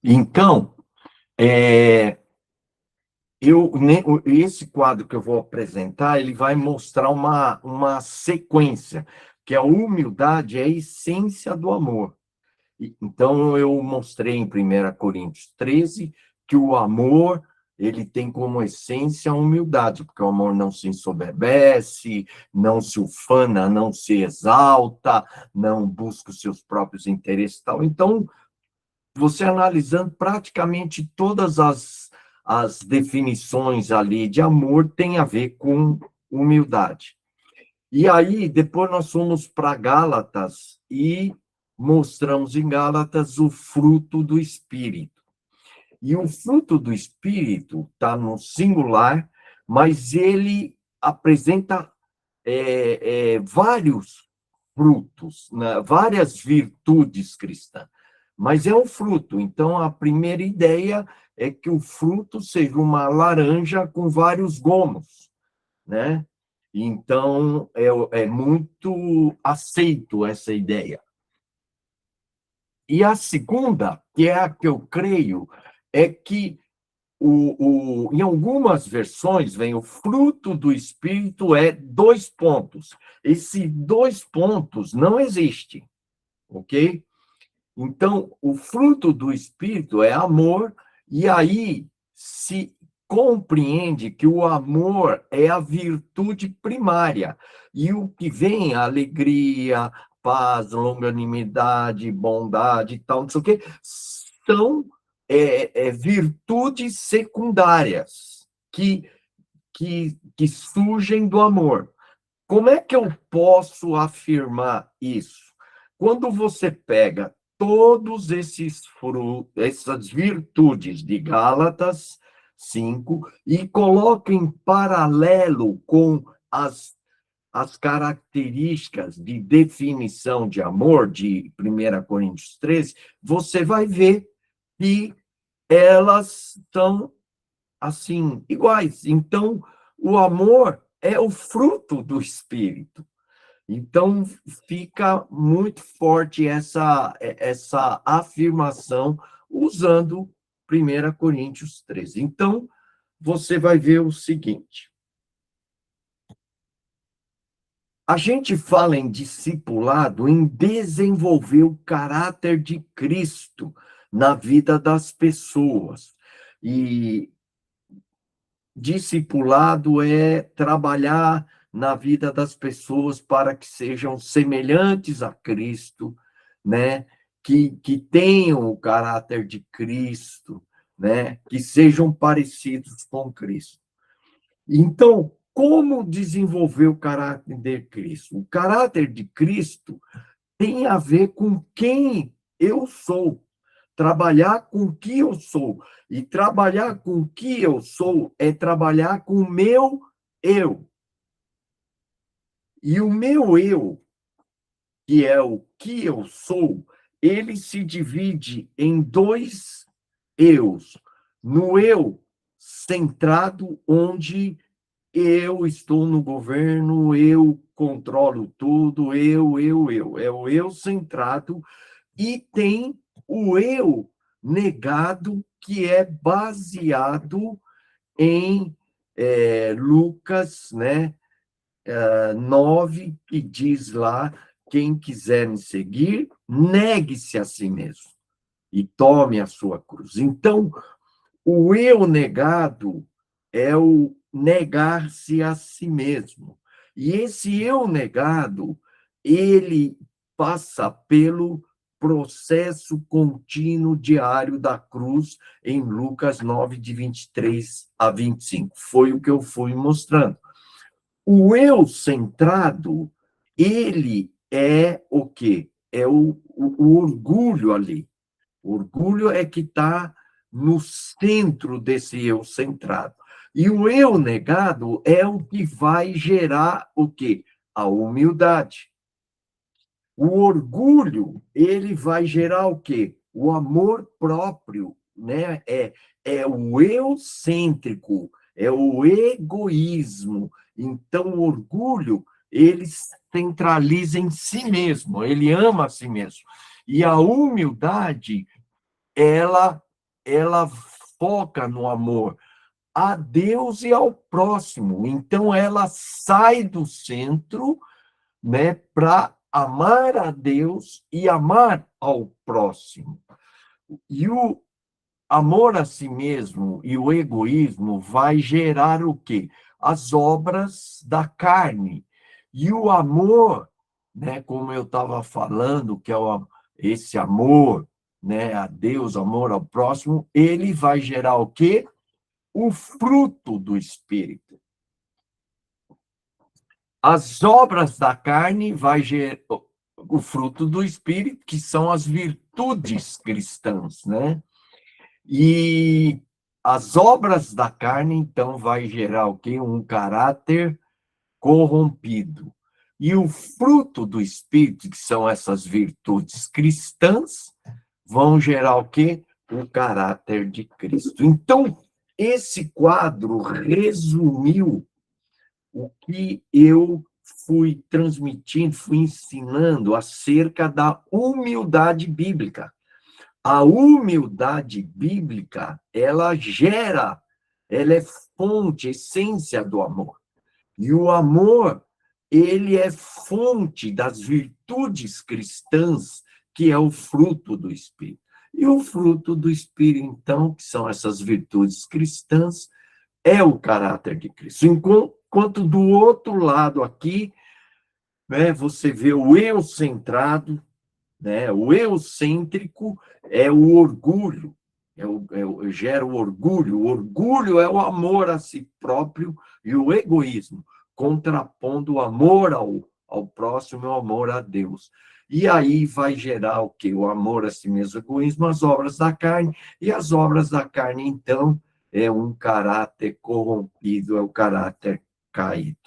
Então, é, esse quadro que eu vou apresentar, ele vai mostrar uma sequência, que a humildade é a essência do amor. Então, eu mostrei em 1 Coríntios 13 que o amor, ele tem como essência a humildade, porque o amor não se ensoberbece, não se ufana, não se exalta, não busca os seus próprios interesses e tal. Então, você analisando praticamente todas as definições ali de amor tem a ver com humildade. E aí, depois nós fomos para Gálatas e mostramos em Gálatas o fruto do Espírito. E o fruto do Espírito está no singular, mas ele apresenta vários frutos, né? Várias virtudes cristãs. Mas é um fruto. Então, a primeira ideia é que o fruto seja uma laranja com vários gomos, né? Então, é muito aceito essa ideia. E a segunda, que é a que eu creio, é que em algumas versões vem o fruto do Espírito é 2 pontos. Esse 2 pontos não existe, ok? Então, o fruto do Espírito é amor, e aí se compreende que o amor é a virtude primária, e o que vem, a alegria, paz, longanimidade, bondade e tal, não sei o quê, são virtudes secundárias que surgem do amor. Como é que eu posso afirmar isso? Quando você pega todos essas virtudes de Gálatas 5 e coloca em paralelo com as características de definição de amor de 1 Coríntios 13, você vai ver que elas são, assim, iguais. Então, o amor é o fruto do Espírito. Então, fica muito forte essa afirmação usando 1 Coríntios 13. Então, você vai ver o seguinte: a gente fala em discipulado, em desenvolver o caráter de Cristo na vida das pessoas. E discipulado é trabalhar na vida das pessoas para que sejam semelhantes a Cristo, né? Que tenham o caráter de Cristo, né? Que sejam parecidos com Cristo. Então, como desenvolver o caráter de Cristo? O caráter de Cristo tem a ver com quem eu sou, trabalhar com o que eu sou. E trabalhar com o que eu sou é trabalhar com o meu eu. E o meu eu, que é o que eu sou, ele se divide em 2 eus. No eu centrado, onde eu estou no governo, eu controlo tudo, eu. É o eu centrado. E tem o eu negado, que é baseado em Lucas, né, 9, que diz lá: quem quiser me seguir, negue-se a si mesmo e tome a sua cruz. Então, o eu negado é o negar-se a si mesmo. E esse eu negado, ele passa pelo processo contínuo diário da cruz em Lucas 9, de 23 a 25. Foi o que eu fui mostrando. O eu centrado, ele é o quê? É o orgulho ali. O orgulho é que está no centro desse eu centrado. E o eu negado é o que vai gerar o quê? A humildade. O orgulho, ele vai gerar o quê? O amor próprio, né? É o eu-cêntrico, é o egoísmo. Então, o orgulho, ele centraliza em si mesmo, ele ama a si mesmo. E a humildade, ela ela foca no amor a Deus e ao próximo. Então, ela sai do centro, né, para amar a Deus e amar ao próximo. E o amor a si mesmo e o egoísmo vai gerar o quê? As obras da carne. E o amor, né, como eu estava falando, que é esse amor, né, a Deus, amor ao próximo, ele vai gerar o quê? O fruto do Espírito. As obras da carne vai gerar o fruto do Espírito, que são as virtudes cristãs, né? E as obras da carne, então, vai gerar o quê? Um caráter corrompido. E o fruto do Espírito, que são essas virtudes cristãs, vão gerar o quê? O caráter de Cristo. Então, esse quadro resumiu o que eu fui transmitindo, fui ensinando acerca da humildade bíblica. A humildade bíblica, ela é fonte, essência do amor. E o amor, ele é fonte das virtudes cristãs, que é o fruto do Espírito. E o fruto do Espírito, então, que são essas virtudes cristãs, é o caráter de Cristo. Enquanto do outro lado aqui, né, você vê o eu centrado, né? O eucêntrico é o orgulho, gera o orgulho. O orgulho é o amor a si próprio e o egoísmo, contrapondo o amor ao próximo e o amor a Deus. E aí vai gerar o quê? O amor a si mesmo, o egoísmo, as obras da carne, e as obras da carne, então, é um caráter corrompido, é o caráter caído.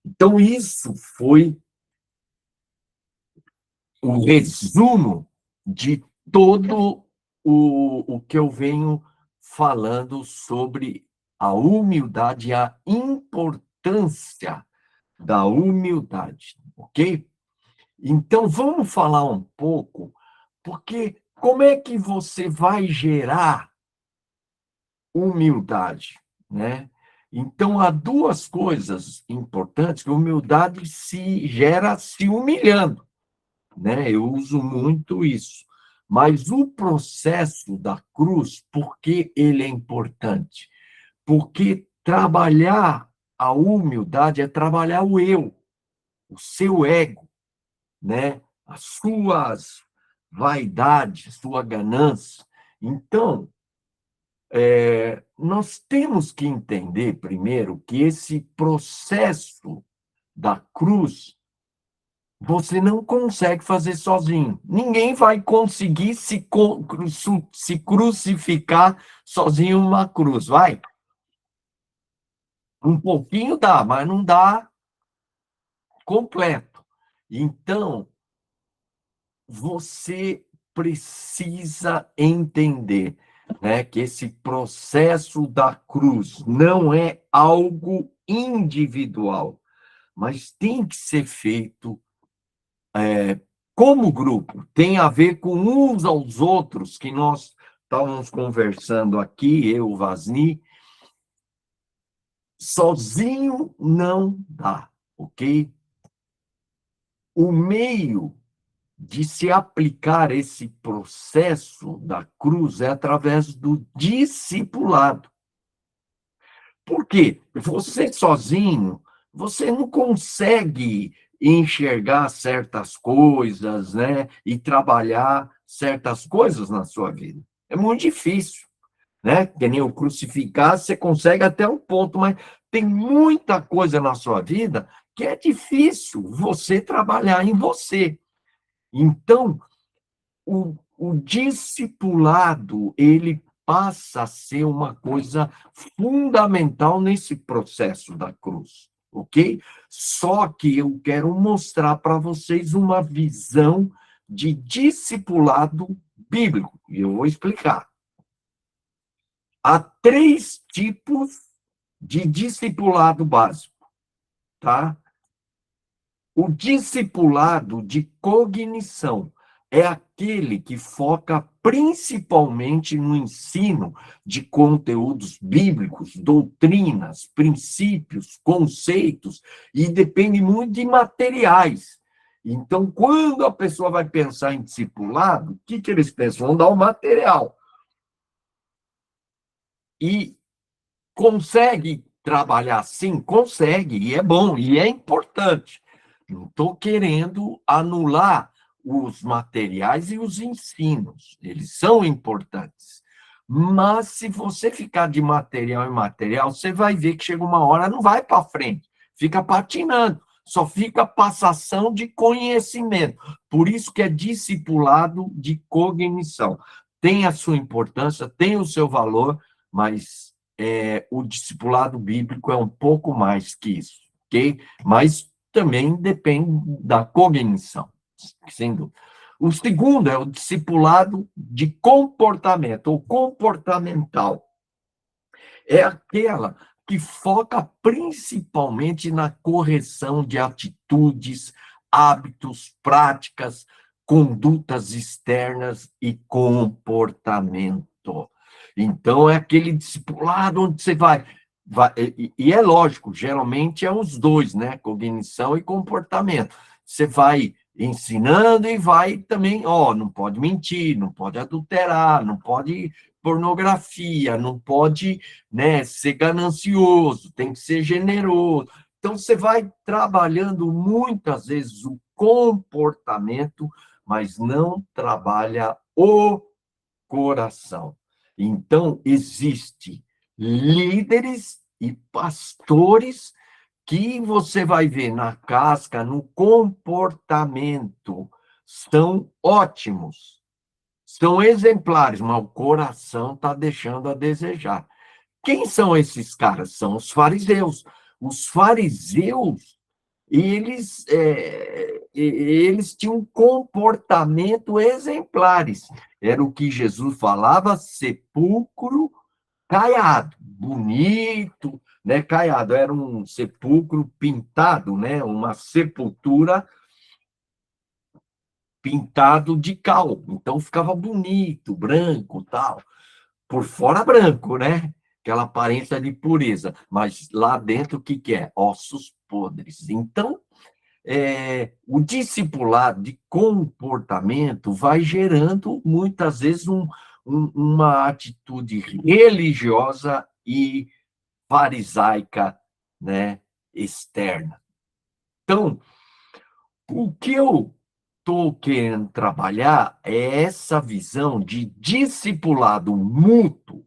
Então, isso foi o resumo de todo o que eu venho falando sobre a humildade e a importância da humildade, ok? Então, vamos falar um pouco, porque como é que você vai gerar humildade, né? Então, há duas coisas importantes, que a humildade se gera se humilhando, né? Eu uso muito isso. Mas o processo da cruz, por que ele é importante? Porque trabalhar a humildade é trabalhar o eu, o seu ego, né? As suas vaidades, sua ganância. Então, nós temos que entender primeiro que esse processo da cruz você não consegue fazer sozinho. Ninguém vai conseguir se crucificar sozinho numa cruz, vai? Um pouquinho dá, mas não dá completo. Então, você precisa entender, né, que esse processo da cruz não é algo individual, mas tem que ser feito como grupo, tem a ver com uns aos outros, que nós estávamos conversando aqui, eu, Vasni, sozinho não dá, ok? O meio de se aplicar esse processo da cruz é através do discipulado. Por quê? Você sozinho, você não consegue enxergar certas coisas, né? E trabalhar certas coisas na sua vida. É muito difícil, né? Que nem o crucificar, você consegue até um ponto, mas tem muita coisa na sua vida que é difícil você trabalhar em você. Então, o discipulado, ele passa a ser uma coisa fundamental nesse processo da cruz, ok? Só que eu quero mostrar para vocês uma visão de discipulado bíblico, e eu vou explicar. Há três tipos de discipulado básico, tá? O discipulado de cognição. é aquele que foca principalmente no ensino de conteúdos bíblicos, doutrinas, princípios, conceitos, e depende muito de materiais. Então, quando a pessoa vai pensar em discipulado, o que eles pensam? Vão dar o material. E consegue trabalhar assim? Consegue, e é bom, e é importante. Não estou querendo anular os materiais e os ensinos, eles são importantes. Mas se você ficar de material em material, você vai ver que chega uma hora, não vai para frente, fica patinando, só fica passação de conhecimento. Por isso que é discipulado de cognição. Tem a sua importância, tem o seu valor, mas o discipulado bíblico é um pouco mais que isso, ok? Mas também depende da cognição, sem dúvida. O segundo é o discipulado de comportamento, ou comportamental. É aquela que foca principalmente na correção de atitudes, hábitos, práticas, condutas externas e comportamento. Então, é aquele discipulado onde você vai e é lógico, geralmente é os dois, né? Cognição e comportamento. Você vai ensinando e vai também, não pode mentir, não pode adulterar, não pode pornografia, não pode, né, ser ganancioso, tem que ser generoso. Então, você vai trabalhando muitas vezes o comportamento, mas não trabalha o coração. Então, existe líderes e pastores que você vai ver na casca, no comportamento, são ótimos, são exemplares, mas o coração está deixando a desejar. Quem são esses caras? São os fariseus. Os fariseus, eles tinham um comportamento exemplares. Era o que Jesus falava, sepulcro caiado, bonito, né? Caiado, era um sepulcro pintado, né? Uma sepultura pintado de cal. Então ficava bonito, branco, tal. Por fora branco, né? Aquela aparência de pureza, mas lá dentro o que que é? Ossos podres. Então, o discipulado de comportamento vai gerando, muitas vezes, uma atitude religiosa e farisaica, né, externa. Então, o que eu estou querendo trabalhar é essa visão de discipulado mútuo,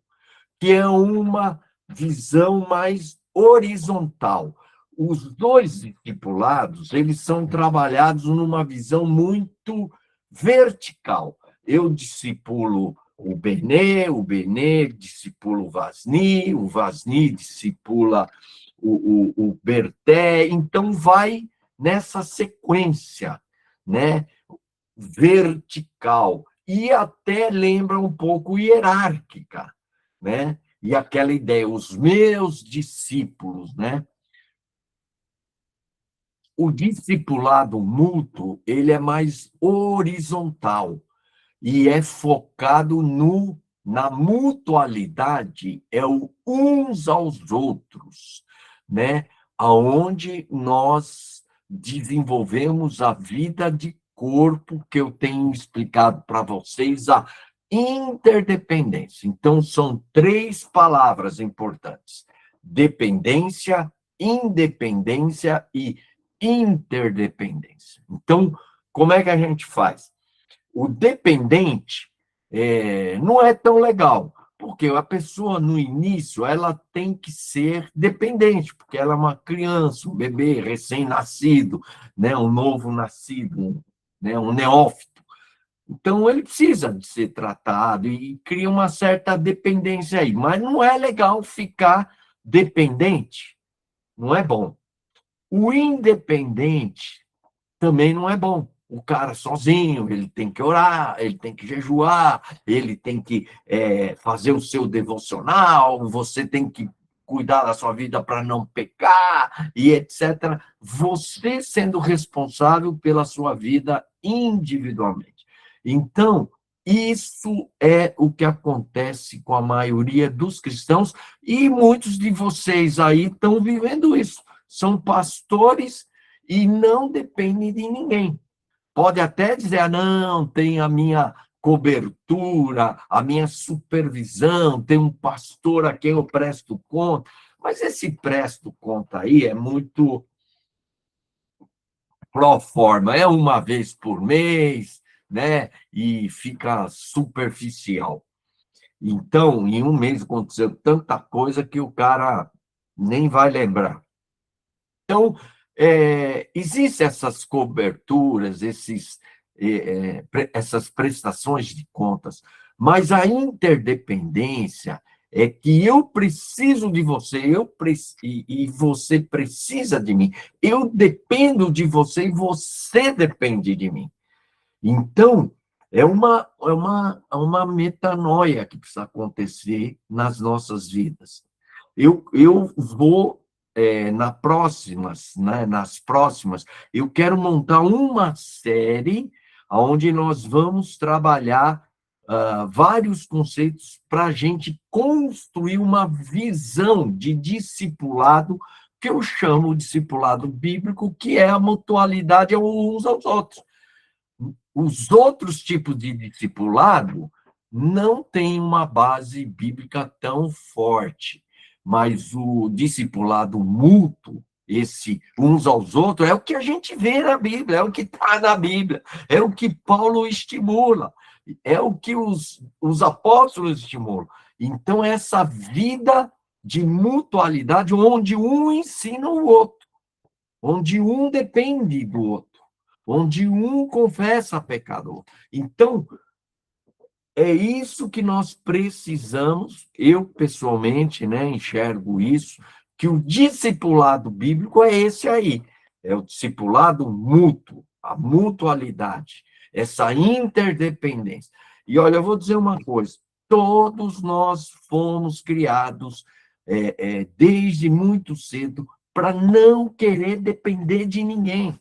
que é uma visão mais horizontal. Os dois discipulados, eles são trabalhados numa visão muito vertical. Eu discipulo o Benê discipula o Vasni discipula o Berté, então vai nessa sequência, né, vertical, e até lembra um pouco hierárquica, né? E aquela ideia, os meus discípulos, né? O discipulado mútuo, ele é mais horizontal e é focado na mutualidade, é o uns aos outros, né? Aonde nós desenvolvemos a vida de corpo, que eu tenho explicado para vocês, a interdependência. Então, são três palavras importantes: dependência, independência e interdependência. Então, como é que a gente faz? O dependente não é tão legal, porque a pessoa, no início, ela tem que ser dependente, porque ela é uma criança, um bebê recém-nascido, né, um novo nascido, né, um neófito. Então, ele precisa de ser tratado e cria uma certa dependência aí. Mas não é legal ficar dependente, não é bom. O independente também não é bom. O cara sozinho, ele tem que orar, ele tem que jejuar, ele tem que fazer o seu devocional, você tem que cuidar da sua vida para não pecar, e etc. Você sendo responsável pela sua vida individualmente. Então, isso é o que acontece com a maioria dos cristãos, e muitos de vocês aí estão vivendo isso. São pastores e não dependem de ninguém. Pode até dizer, não, tem a minha cobertura, a minha supervisão, tem um pastor a quem eu presto conta, mas esse presto conta aí é muito pro forma, é uma vez por mês, né? E fica superficial. Então, em um mês aconteceu tanta coisa que o cara nem vai lembrar. Então, existem essas coberturas, essas prestações de contas, mas a interdependência é que eu preciso de você, e você precisa de mim. Eu dependo de você e você depende de mim. Então, é uma metanoia que precisa acontecer nas nossas vidas. Eu vou, nas próximas, eu quero montar uma série onde nós vamos trabalhar vários conceitos para a gente construir uma visão de discipulado, que eu chamo de discipulado bíblico, que é a mutualidade uns aos outros. Os outros tipos de discipulado não têm uma base bíblica tão forte, mas o discipulado mútuo, esse uns aos outros, é o que a gente vê na Bíblia, é o que está na Bíblia, é o que Paulo estimula, é o que os apóstolos estimulam. Então, essa vida de mutualidade, onde um ensina o outro, onde um depende do outro, onde um confessa pecado. Então, é isso que nós precisamos, eu pessoalmente, né, enxergo isso, que o discipulado bíblico é esse aí, é o discipulado mútuo, a mutualidade, essa interdependência. E olha, eu vou dizer uma coisa, todos nós fomos criados desde muito cedo para não querer depender de ninguém.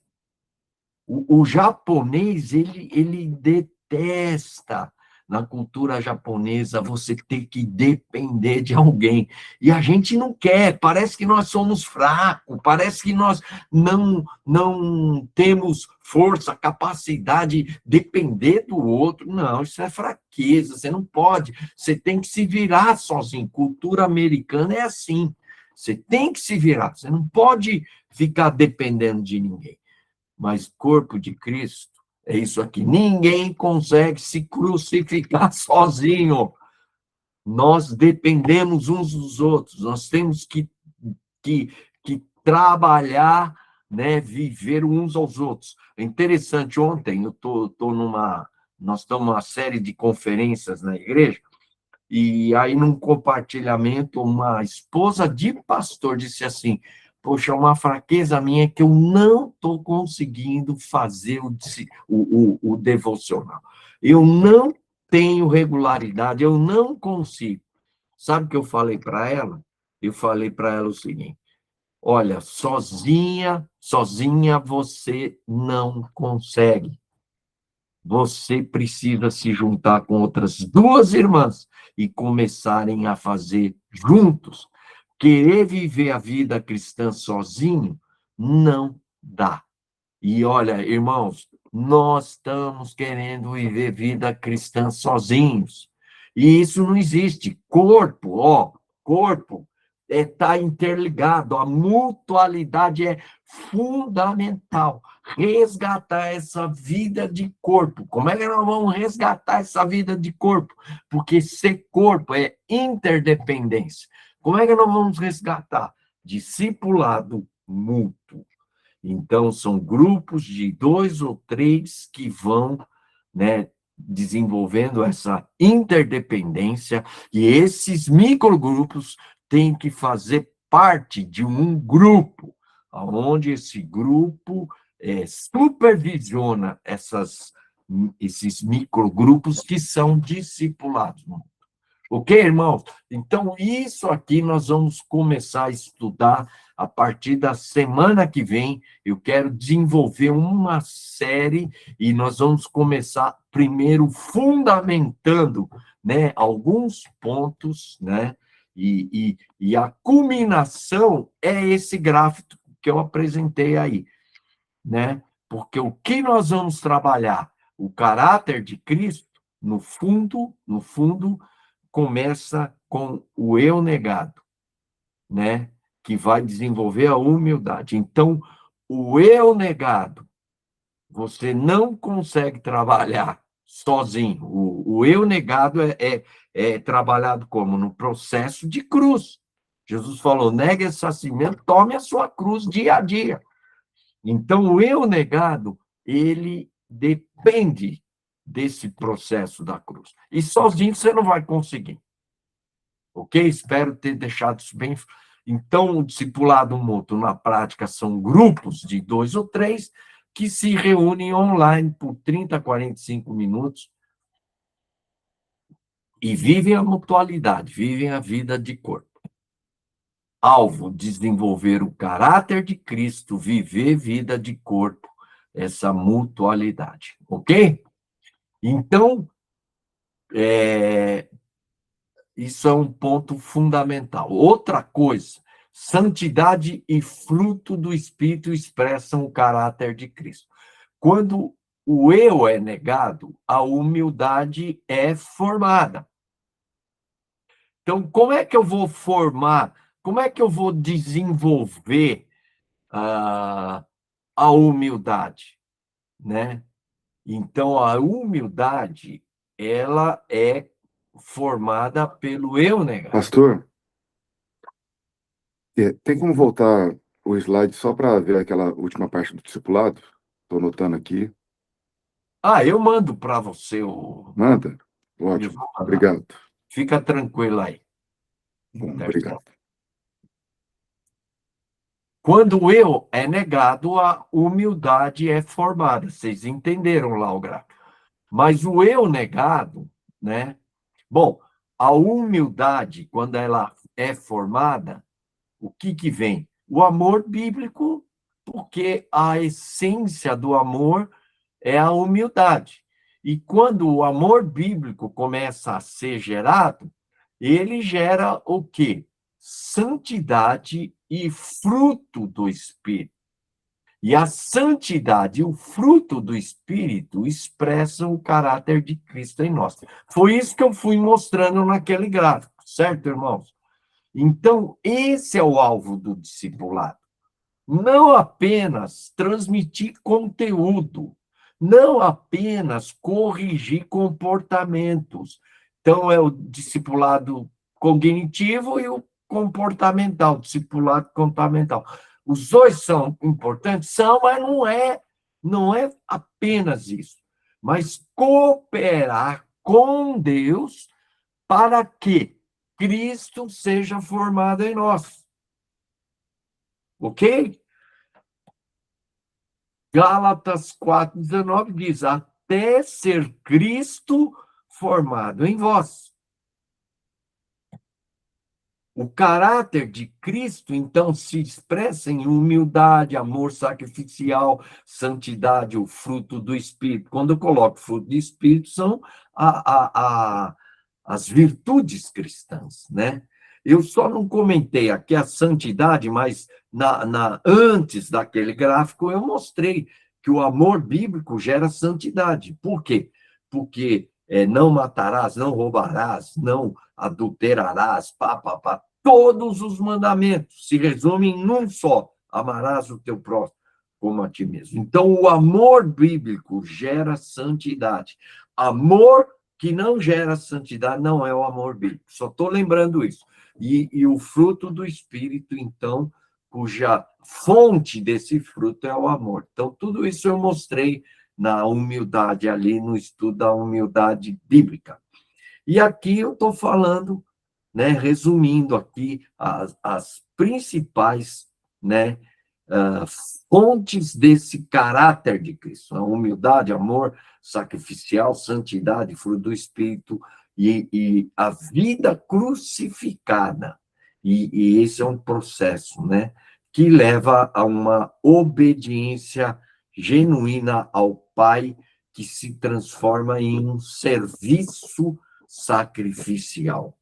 O japonês, ele detesta, na cultura japonesa, você ter que depender de alguém. E a gente não quer, parece que nós somos fracos, parece que nós não temos força, capacidade de depender do outro. Não, isso é fraqueza, você não pode, você tem que se virar sozinho. Cultura americana é assim, você tem que se virar, você não pode ficar dependendo de ninguém. Mas corpo de Cristo é isso aqui. Ninguém consegue se crucificar sozinho. Nós dependemos uns dos outros. Nós temos que, que trabalhar, né, viver uns aos outros. É interessante, ontem eu nós estamos numa série de conferências na igreja, e aí, num compartilhamento, uma esposa de pastor disse assim, poxa, uma fraqueza minha é que eu não estou conseguindo fazer o devocional. Eu não tenho regularidade, eu não consigo. Sabe o que eu falei para ela? Eu falei para ela o seguinte, olha, sozinha você não consegue. Você precisa se juntar com outras duas irmãs e começarem a fazer juntos. Querer viver a vida cristã sozinho não dá. E olha, irmãos, nós estamos querendo viver vida cristã sozinhos. E isso não existe. Corpo está interligado. A mutualidade é fundamental. Resgatar essa vida de corpo. Como é que nós vamos resgatar essa vida de corpo? Porque ser corpo é interdependência. Como é que nós vamos resgatar? Discipulado mútuo. Então, são grupos de 2 ou 3 que vão, né, desenvolvendo essa interdependência, e esses microgrupos têm que fazer parte de um grupo, onde esse grupo supervisiona esses microgrupos que são discipulados. Ok, irmãos? Então, isso aqui nós vamos começar a estudar a partir da semana que vem. Eu quero desenvolver uma série e nós vamos começar primeiro fundamentando, né, alguns pontos, né? E a culminação é esse gráfico que eu apresentei aí, né? Porque o que nós vamos trabalhar? O caráter de Cristo, no fundo, começa com o eu negado, né? Que vai desenvolver a humildade. Então, o eu negado, você não consegue trabalhar sozinho. O eu negado é trabalhado como? No processo de cruz. Jesus falou: negue-se a si mesmo, tome a sua cruz dia a dia. Então, o eu negado, ele depende desse processo da cruz. E sozinho você não vai conseguir. Ok? Espero ter deixado isso bem. Então, o discipulado mútuo, na prática, são grupos de 2 ou 3 que se reúnem online por 30, 45 minutos e vivem a mutualidade, vivem a vida de corpo. Alvo: desenvolver o caráter de Cristo, viver vida de corpo, essa mutualidade. Ok? Então, isso é um ponto fundamental. Outra coisa, santidade e fruto do Espírito expressam o caráter de Cristo. Quando o eu é negado, a humildade é formada. Então, como é que eu vou formar, como é que eu vou desenvolver a humildade, né? Então, a humildade, ela é formada pelo eu negado. Pastor, tem como voltar o slide só para ver aquela última parte do discipulado? Estou anotando aqui. Eu mando para você o. Manda. Eu Ótimo. vou mandar. Obrigado. Fica tranquilo aí. Bom, Tá obrigado. certo? Quando o eu é negado, a humildade é formada. Vocês entenderam lá o gráfico. Mas o eu negado, né? Bom, a humildade, quando ela é formada, o que que vem? O amor bíblico, porque a essência do amor é a humildade. E quando o amor bíblico começa a ser gerado, ele gera o quê? Santidade e fruto do Espírito. E a santidade e o fruto do Espírito expressam o caráter de Cristo em nós. Foi isso que eu fui mostrando naquele gráfico, certo, irmãos? Então, esse é o alvo do discipulado. Não apenas transmitir conteúdo, não apenas corrigir comportamentos. Então, é o discipulado cognitivo e o comportamental, discipulado comportamental. Os dois são importantes? São, mas não é apenas isso. Mas cooperar com Deus para que Cristo seja formado em nós. Ok? Gálatas 4,19 diz: até ser Cristo formado em vós. O caráter de Cristo, então, se expressa em humildade, amor sacrificial, santidade, o fruto do Espírito. Quando eu coloco fruto do Espírito, são as virtudes cristãs, né? Eu só não comentei aqui a santidade, mas antes daquele gráfico eu mostrei que o amor bíblico gera santidade. Por quê? Porque não matarás, não roubarás, não adulterarás, todos os mandamentos se resumem num só: amarás o teu próximo como a ti mesmo. Então, o amor bíblico gera santidade. Amor que não gera santidade não é o amor bíblico. Só estou lembrando isso. E o fruto do Espírito, então, cuja fonte desse fruto é o amor. Então, tudo isso eu mostrei na humildade, ali no estudo da humildade bíblica. E aqui eu estou falando, né, resumindo aqui as principais, né, fontes desse caráter de Cristo: a humildade, amor sacrificial, santidade, fruto do Espírito e a vida crucificada. E esse é um processo, né, que leva a uma obediência genuína ao Pai, que se transforma em um serviço sacrificial,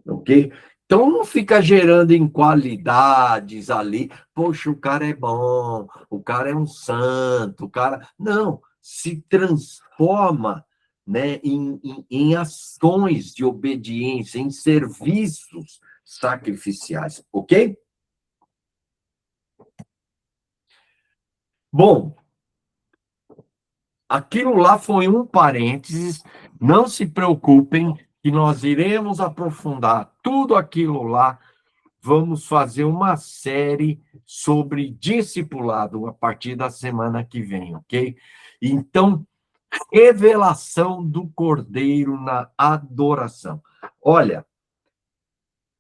ok? Então, não fica gerando em qualidades ali, poxa, o cara é bom, o cara é um santo, o cara... Não, se transforma, né, em ações de obediência, em serviços sacrificiais, ok? Bom, aquilo lá foi um parênteses, não se preocupem que nós iremos aprofundar tudo aquilo lá. Vamos fazer uma série sobre discipulado a partir da semana que vem, ok? Então, revelação do Cordeiro na adoração. Olha,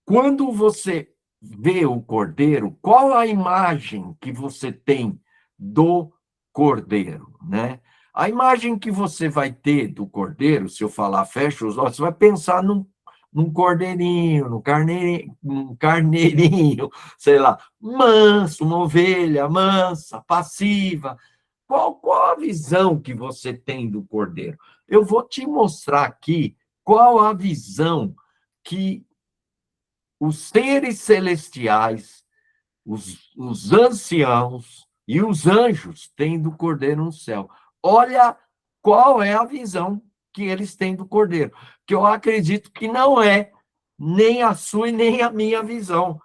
quando você vê o Cordeiro, qual a imagem que você tem do Cordeiro, né? A imagem que você vai ter do Cordeiro, se eu falar fecha os olhos, você vai pensar num cordeirinho, num carneirinho, sei lá, manso, uma ovelha mansa, passiva. Qual a visão que você tem do Cordeiro? Eu vou te mostrar aqui qual a visão que os seres celestiais, os anciãos e os anjos têm do Cordeiro no céu. Olha qual é a visão que eles têm do Cordeiro, que eu acredito que não é nem a sua e nem a minha visão,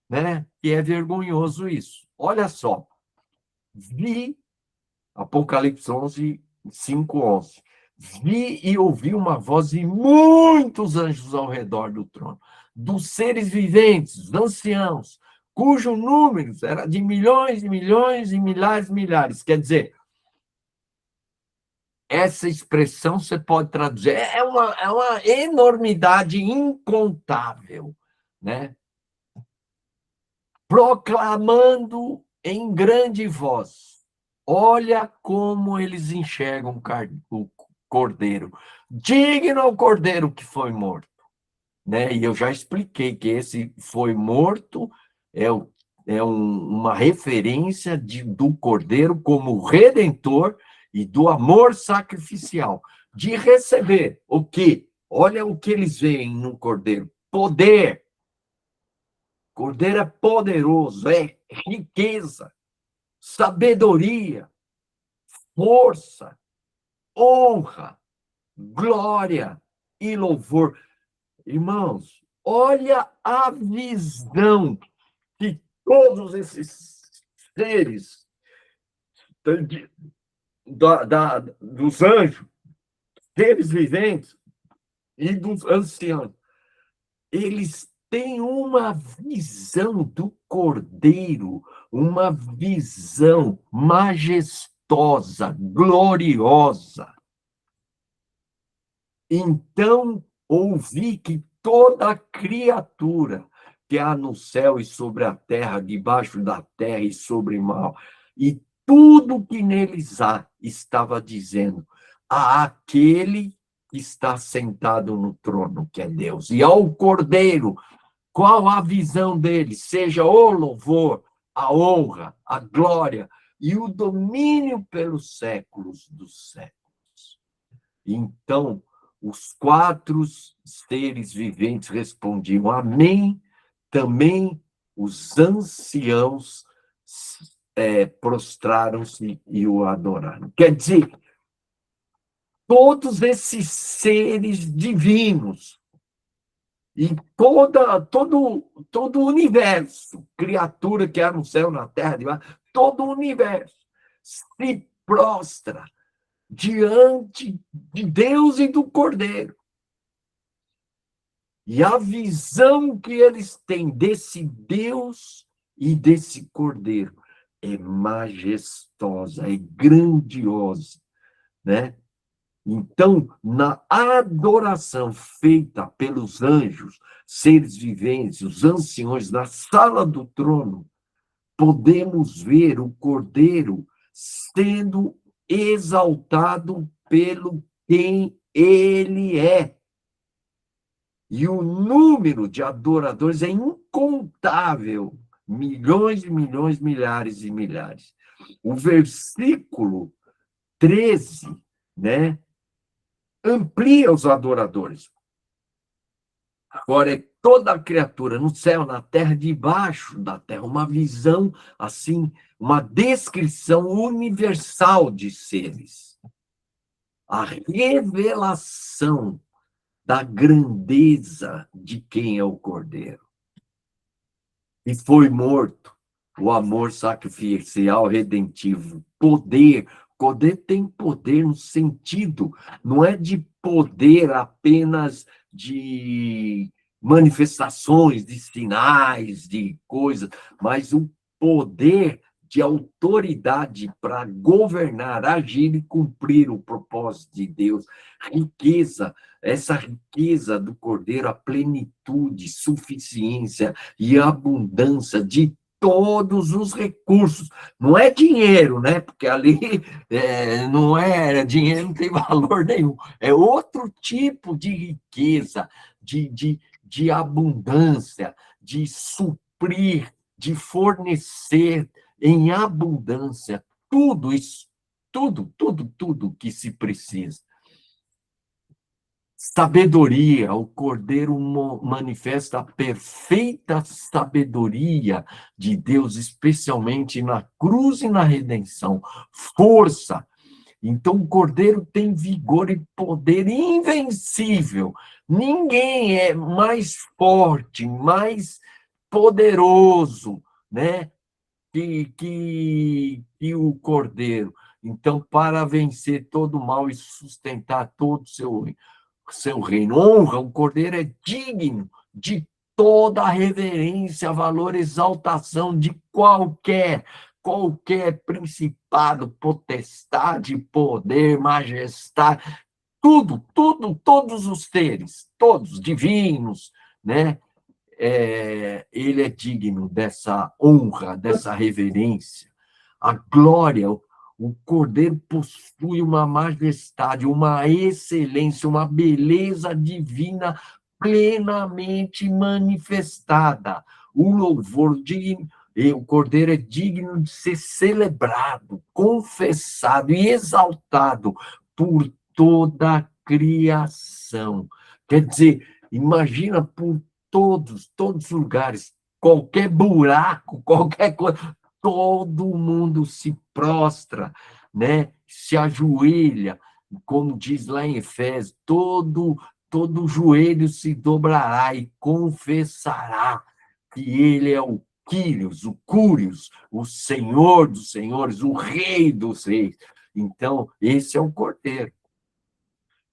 né? Que é vergonhoso isso. Olha só, vi, Apocalipse 11, 5, 11. Vi e ouvi uma voz de muitos anjos ao redor do trono, dos seres viventes, dos anciãos, cujo número era de milhões e milhões e milhares e milhares. Quer dizer, essa expressão você pode traduzir, é uma enormidade incontável, né? Proclamando em grande voz: olha como eles enxergam o cordeiro. Digno ao cordeiro que foi morto. Né? E eu já expliquei que esse foi morto uma referência do cordeiro como redentor e do amor sacrificial. De receber o quê? Olha o que eles veem no cordeiro. Poder. Cordeiro é poderoso, é riqueza, sabedoria, força, honra, glória e louvor. Irmãos, olha a visão que todos esses seres dos anjos, seres viventes e dos anciãos, eles têm uma visão do Cordeiro, uma visão majestosa, gloriosa. Então, ouvi que toda criatura que há no céu e sobre a terra, debaixo da terra e sobre o mar, e tudo que neles há, estava dizendo a aquele que está sentado no trono, que é Deus, e ao Cordeiro, qual a visão dele? Seja o louvor, a honra, a glória e o domínio pelos séculos dos séculos. Então, os quatro seres viventes respondiam amém. Também os anciãos prostraram-se e o adoraram. Quer dizer, todos esses seres divinos e todo o universo, criatura que há no céu, na terra, todo o universo se prostra diante de Deus e do Cordeiro. E a visão que eles têm desse Deus e desse Cordeiro é majestosa, é grandiosa, né? Então, na adoração feita pelos anjos, seres viventes, os anciões, na sala do trono, podemos ver o Cordeiro sendo exaltado pelo quem ele é. E o número de adoradores é incontável. Milhões e milhões, milhares e milhares. O versículo 13, né, amplia os adoradores. Agora é toda a criatura no céu, na terra, debaixo da terra, uma visão assim, uma descrição universal de seres. A revelação da grandeza de quem é o Cordeiro. E foi morto o amor sacrificial redentivo. Poder tem poder no sentido, não é de poder apenas de manifestações, de sinais, de coisas, mas o poder de autoridade para governar, agir e cumprir o propósito de Deus. Riqueza, essa riqueza do Cordeiro, a plenitude, suficiência e abundância de todos os recursos. Não é dinheiro, né? Porque ali não é dinheiro, não tem valor nenhum. É outro tipo de riqueza, de abundância, de suprir, de fornecer em abundância tudo isso, tudo que se precisa. Sabedoria, o Cordeiro manifesta a perfeita sabedoria de Deus, especialmente na cruz e na redenção. Força. Então, o Cordeiro tem vigor e poder invencível. Ninguém é mais forte, mais poderoso, né, que o Cordeiro. Então, para vencer todo o mal e sustentar todo o seu reino. Honra, o Cordeiro é digno de toda a reverência, valor, exaltação de qualquer principado, potestade, poder, majestade, todos os seres, todos divinos, né? Ele é digno dessa honra, dessa reverência. A glória, o Cordeiro possui uma majestade, uma excelência, uma beleza divina plenamente manifestada. O louvor digno, o Cordeiro é digno de ser celebrado, confessado e exaltado por toda a criação. Quer dizer, imagina por todos os lugares, qualquer buraco, qualquer coisa, todo mundo se prostra, né? Se ajoelha, como diz lá em Efésios, todo joelho se dobrará e confessará que ele é o Quírios, o Cúrios, o Senhor dos senhores, o Rei dos reis. Então, esse é o Cordeiro.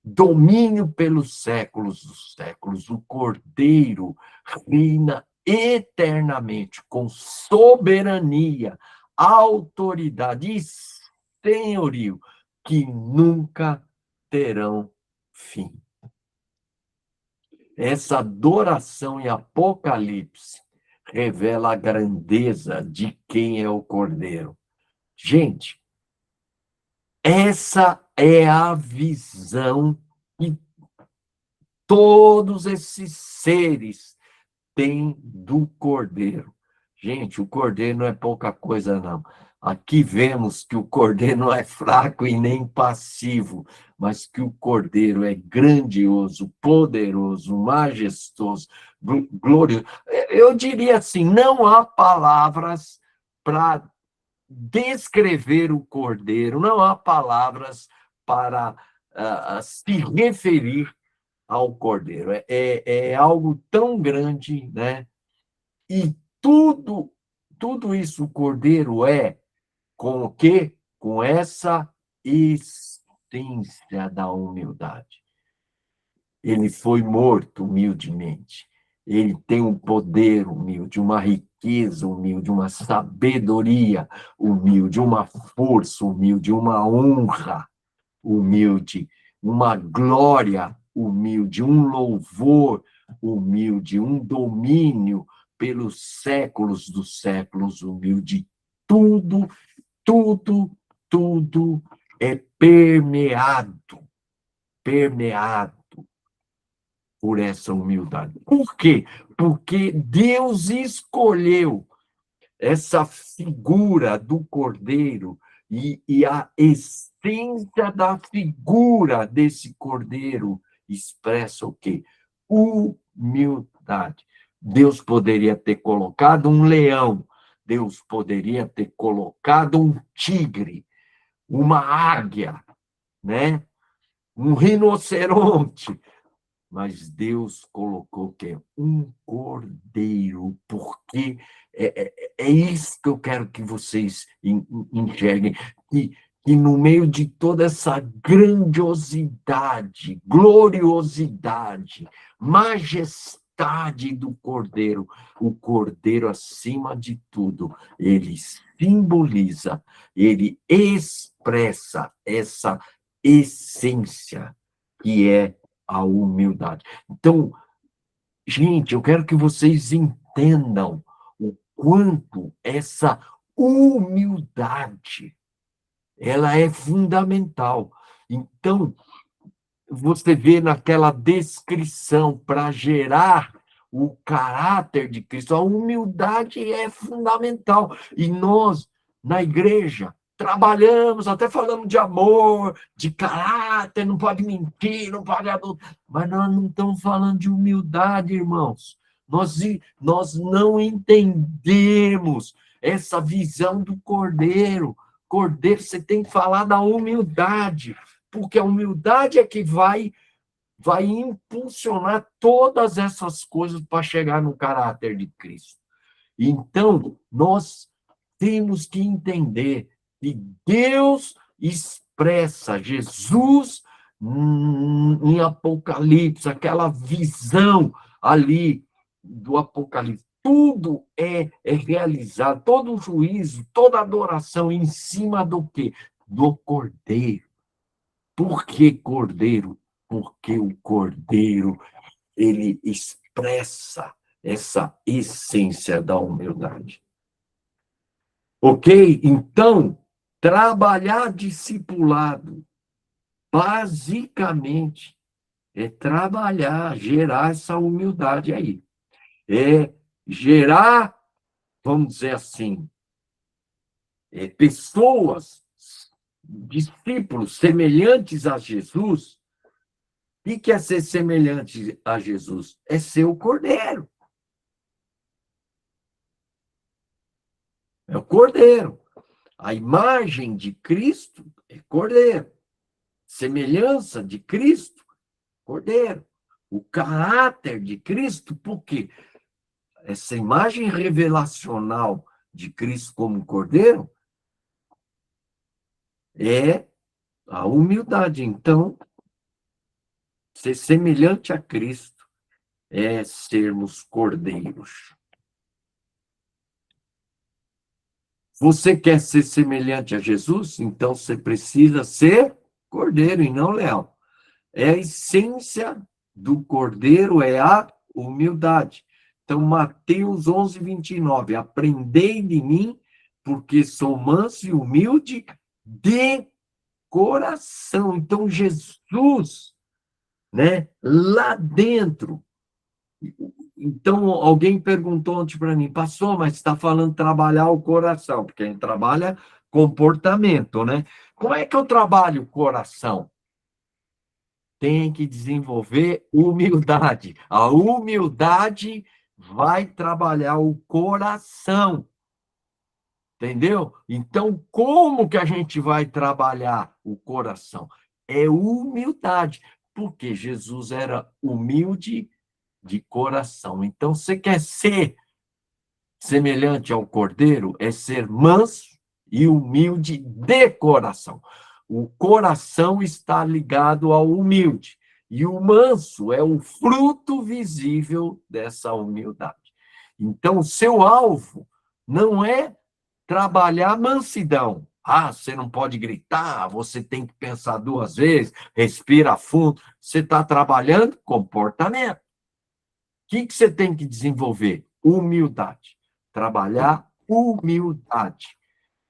Domínio pelos séculos dos séculos, o Cordeiro reina eternamente, com soberania, autoridade e senhorio, que nunca terão fim. Essa adoração em Apocalipse revela a grandeza de quem é o Cordeiro. Gente, essa é a visão que todos esses seres têm do Cordeiro. Gente, o Cordeiro não é pouca coisa, não. Aqui vemos que o Cordeiro não é fraco e nem passivo, mas que o Cordeiro é grandioso, poderoso, majestoso, glorioso. Eu diria assim, não há palavras para descrever o Cordeiro, não há palavras para se referir ao Cordeiro. É algo tão grande, né? E tudo isso o Cordeiro é com o quê? Com essa essência da humildade. Ele foi morto humildemente. Ele tem um poder humilde, uma riqueza humilde, uma sabedoria humilde, uma força humilde, uma honra humilde, uma glória humilde, um louvor humilde, um domínio pelos séculos dos séculos humilde. Tudo, tudo é permeado por essa humildade. Por quê? Porque Deus escolheu essa figura do cordeiro e a essência da figura desse cordeiro expressa o quê? Humildade. Deus poderia ter colocado um leão, Deus poderia ter colocado um tigre, uma águia, né? Um rinoceronte, mas Deus colocou o quê? Um cordeiro, porque é isso que eu quero que vocês enxerguem, que no meio de toda essa grandiosidade, gloriosidade, majestade do cordeiro, o cordeiro, acima de tudo, ele simboliza, ele expressa essa essência que é a humildade. Então, gente, eu quero que vocês entendam o quanto essa humildade ela é fundamental. Então, você vê naquela descrição para gerar o caráter de Cristo, a humildade é fundamental. E nós, na igreja, trabalhamos, até falando de amor, de caráter, não pode mentir, não pode adulterar, mas nós não estamos falando de humildade, irmãos. Nós não entendemos essa visão do cordeiro. Cordeiro, você tem que falar da humildade, porque a humildade é que vai impulsionar todas essas coisas para chegar no caráter de Cristo. Então, nós temos que entender que Deus expressa Jesus em Apocalipse, aquela visão ali do Apocalipse. Tudo é realizado, todo o juízo, toda adoração em cima do quê? Do Cordeiro. Por que Cordeiro? Porque o Cordeiro, ele expressa essa essência da humildade. Ok? Então, trabalhar discipulado, basicamente, é trabalhar, gerar essa humildade aí. É gerar, vamos dizer assim, pessoas, discípulos semelhantes a Jesus. O que é ser semelhante a Jesus? É ser o Cordeiro. É o Cordeiro. A imagem de Cristo é Cordeiro. Semelhança de Cristo, Cordeiro. O caráter de Cristo, por quê? Essa imagem revelacional de Cristo como Cordeiro é a humildade. Então, ser semelhante a Cristo é sermos cordeiros. Você quer ser semelhante a Jesus? Então você precisa ser cordeiro e não leão. É a essência do cordeiro, é a humildade. Então, Mateus 11, 29. Aprendei de mim, porque sou manso e humilde de coração. Então, Jesus, né, lá dentro. Então, alguém perguntou ontem para mim, pastor, mas está falando trabalhar o coração, porque a gente trabalha comportamento, né? Como é que eu trabalho o coração? Tem que desenvolver humildade. A humildade vai trabalhar o coração. Entendeu? Então, como que a gente vai trabalhar o coração? É humildade, porque Jesus era humilde de coração. Então, você quer ser semelhante ao cordeiro? É ser manso e humilde de coração. O coração está ligado ao humilde. E o manso é o fruto visível dessa humildade. Então, o seu alvo não é trabalhar mansidão. Ah, você não pode gritar, você tem que pensar duas vezes, respira fundo. Você está trabalhando comportamento. O que você tem que desenvolver? Humildade. Trabalhar humildade.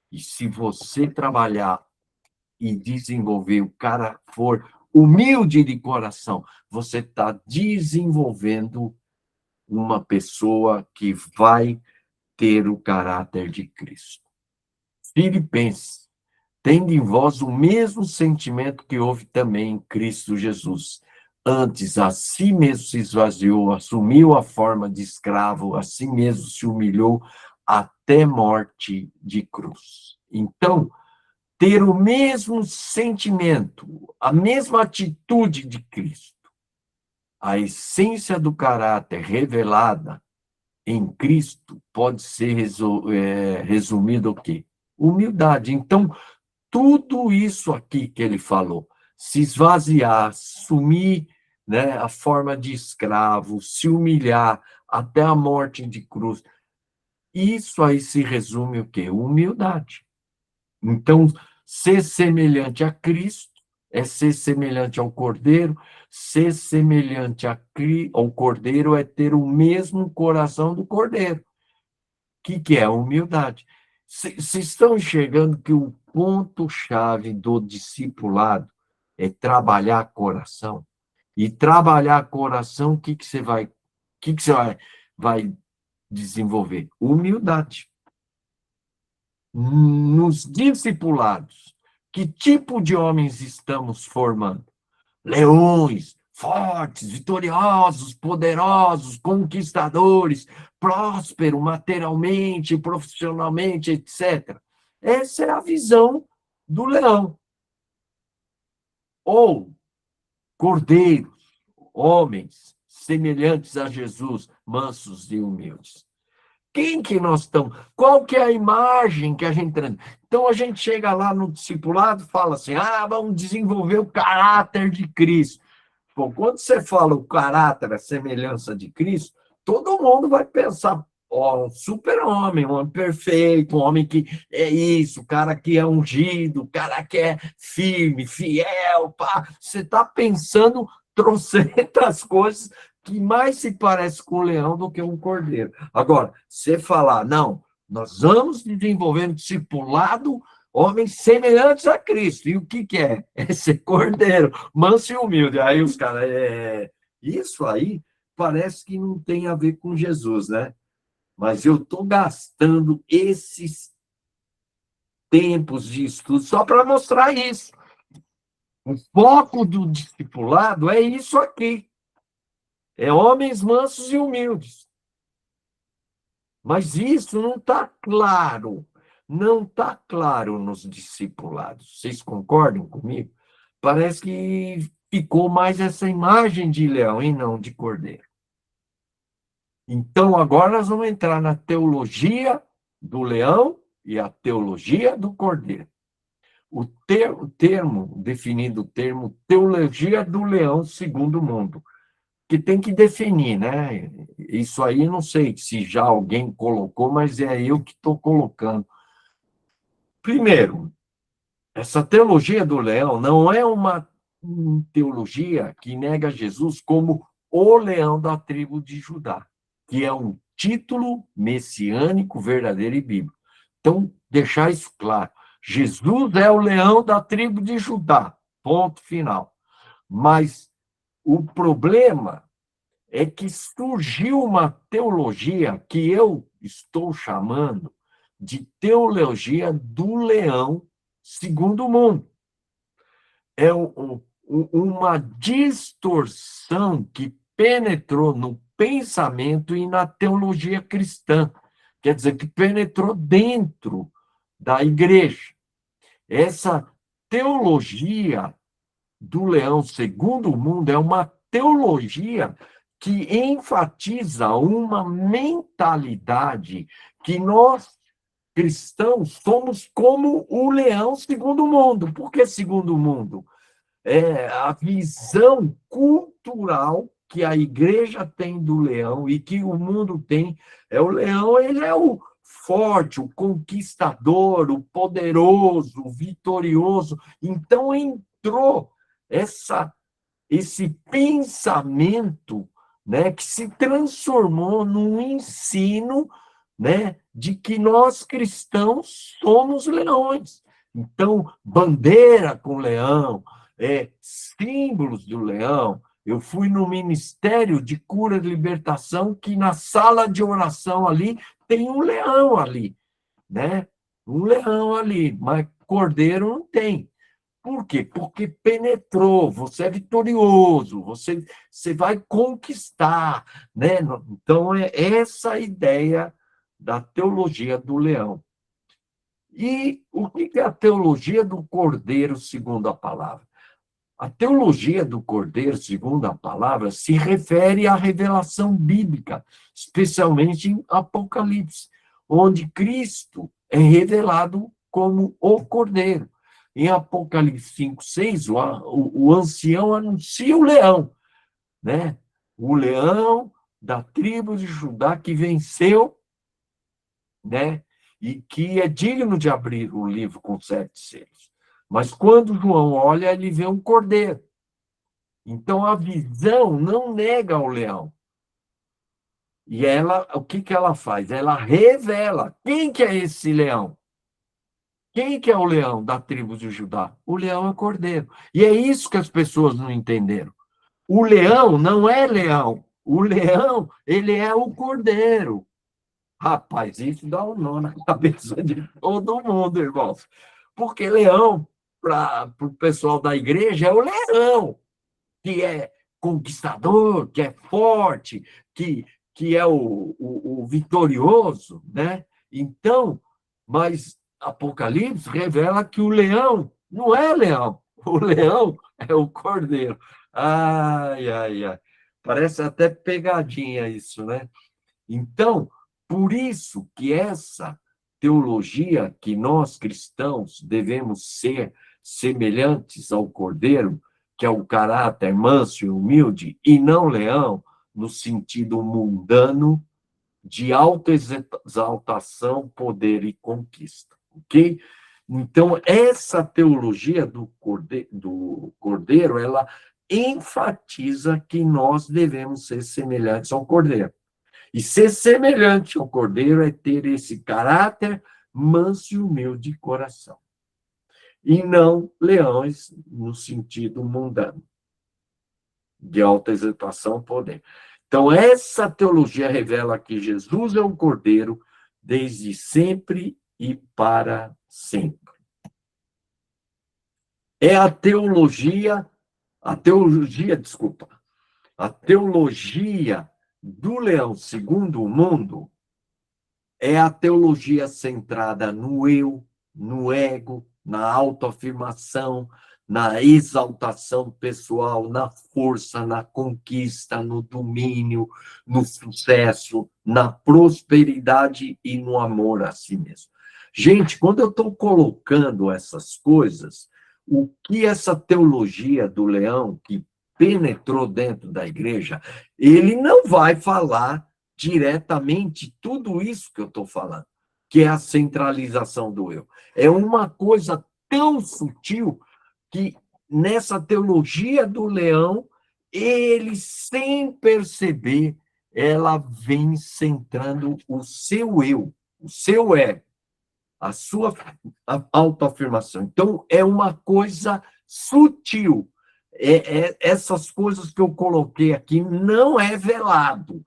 E se você trabalhar e desenvolver, o cara for humilde de coração, você está desenvolvendo uma pessoa que vai ter o caráter de Cristo. Filipenses, tendo em vós o mesmo sentimento que houve também em Cristo Jesus. Antes, a si mesmo se esvaziou, assumiu a forma de escravo, a si mesmo se humilhou até morte de cruz. Então, ter o mesmo sentimento, a mesma atitude de Cristo, a essência do caráter revelada em Cristo pode ser resumido o quê? Humildade. Então, tudo isso aqui que ele falou, se esvaziar, assumir, né, a forma de escravo, se humilhar até a morte de cruz, isso aí se resume o quê? Humildade. Então, ser semelhante a Cristo é ser semelhante ao Cordeiro, ser semelhante ao Cordeiro é ter o mesmo coração do Cordeiro. O que é a humildade? Vocês estão enxergando que o ponto-chave do discipulado é trabalhar coração? E trabalhar coração, o que vai desenvolver? Humildade. Nos discipulados, que tipo de homens estamos formando? Leões, fortes, vitoriosos, poderosos, conquistadores, prósperos materialmente, profissionalmente, etc. Essa é a visão do leão. Ou cordeiros, homens semelhantes a Jesus, mansos e humildes. Quem que nós estamos? Qual que é a imagem que a gente tem? Então, a gente chega lá no discipulado e fala assim, vamos desenvolver o caráter de Cristo. Bom, quando você fala o caráter, a semelhança de Cristo, todo mundo vai pensar, um super-homem, um homem perfeito, um homem que é isso, o cara que é ungido, o cara que é firme, fiel, pá. Você está pensando trocentas coisas que mais se parece com o leão do que um cordeiro. Agora, você falar, não, nós vamos desenvolvendo discipulado homens semelhantes a Cristo. E o que é? É ser cordeiro, manso e humilde. Aí os caras, isso aí parece que não tem a ver com Jesus, né? Mas eu estou gastando esses tempos de estudo só para mostrar isso. O foco do discipulado é isso aqui. É homens mansos e humildes. Mas isso não está claro. Não está claro nos discipulados. Vocês concordam comigo? Parece que ficou mais essa imagem de leão e não de cordeiro. Então, agora nós vamos entrar na teologia do leão e a teologia do cordeiro. O termo, definindo o termo teologia do leão segundo o mundo, que tem que definir, né? Isso aí não sei se já alguém colocou, mas é eu que estou colocando. Primeiro, essa teologia do leão não é uma teologia que nega Jesus como o leão da tribo de Judá, que é um título messiânico verdadeiro e bíblico. Então, deixar isso claro. Jesus é o leão da tribo de Judá, ponto final. Mas o problema é que surgiu uma teologia que eu estou chamando de teologia do leão segundo o mundo. É uma distorção que penetrou no pensamento e na teologia cristã. Quer dizer, que penetrou dentro da igreja. Essa teologia do leão segundo o mundo é uma teologia que enfatiza uma mentalidade que nós, cristãos, somos como o leão segundo o mundo. Por que segundo o mundo? É a visão cultural que a igreja tem do leão e que o mundo tem. O leão, ele é o forte, o conquistador, o poderoso, o vitorioso. Então entrou esse pensamento, né, que se transformou num ensino, né, de que nós cristãos somos leões. Então, bandeira com leão, símbolos do leão. Eu fui no Ministério de Cura e Libertação, que na sala de oração ali tem um leão ali, né? Um leão ali, mas cordeiro não tem. Por quê? Porque penetrou, você é vitorioso, você vai conquistar, né? Então, é essa a ideia da teologia do leão. E o que é a teologia do cordeiro, segundo a palavra? A teologia do cordeiro, segundo a palavra, se refere à revelação bíblica, especialmente em Apocalipse, onde Cristo é revelado como o cordeiro. Em Apocalipse 5:6, o ancião anuncia o leão, né? O leão da tribo de Judá que venceu, né? E que é digno de abrir o livro com 7 selos. Mas quando João olha, ele vê um cordeiro. Então, a visão não nega o leão. E ela, o que ela faz? Ela revela quem que é esse leão. Quem que é o leão da tribo de Judá? O leão é cordeiro. E é isso que as pessoas não entenderam. O leão não é leão. O leão, ele é o cordeiro. Rapaz, isso dá um nó na cabeça de todo mundo, irmãos. Porque leão, para o pessoal da igreja, é o leão, que é conquistador, que é forte, que é o vitorioso, né? Então, mas Apocalipse revela que o leão não é leão, o leão é o cordeiro. Ai, ai, ai. Parece até pegadinha isso, né? Então, por isso que essa teologia que nós cristãos devemos ser semelhantes ao cordeiro, que é o caráter manso e humilde, e não leão, no sentido mundano de autoexaltação, poder e conquista, ok? Então, essa teologia do cordeiro, ela enfatiza que nós devemos ser semelhantes ao cordeiro. E ser semelhante ao cordeiro é ter esse caráter manso e humilde de coração. E não leões no sentido mundano, de alta exaltação e poder. Então, essa teologia revela que Jesus é um cordeiro desde sempre e para sempre. É a teologia do leão segundo o mundo é a teologia centrada no eu, no ego, na autoafirmação, na exaltação pessoal, na força, na conquista, no domínio, no sucesso, na prosperidade e no amor a si mesmo. Gente, quando eu estou colocando essas coisas, o que essa teologia do leão, que penetrou dentro da igreja, ele não vai falar diretamente tudo isso que eu estou falando, que é a centralização do eu. É uma coisa tão sutil que, nessa teologia do leão, ele, sem perceber, ela vem centrando o seu eu, o seu ego, a sua autoafirmação. Então, é uma coisa sutil. Essas coisas que eu coloquei aqui não é velado.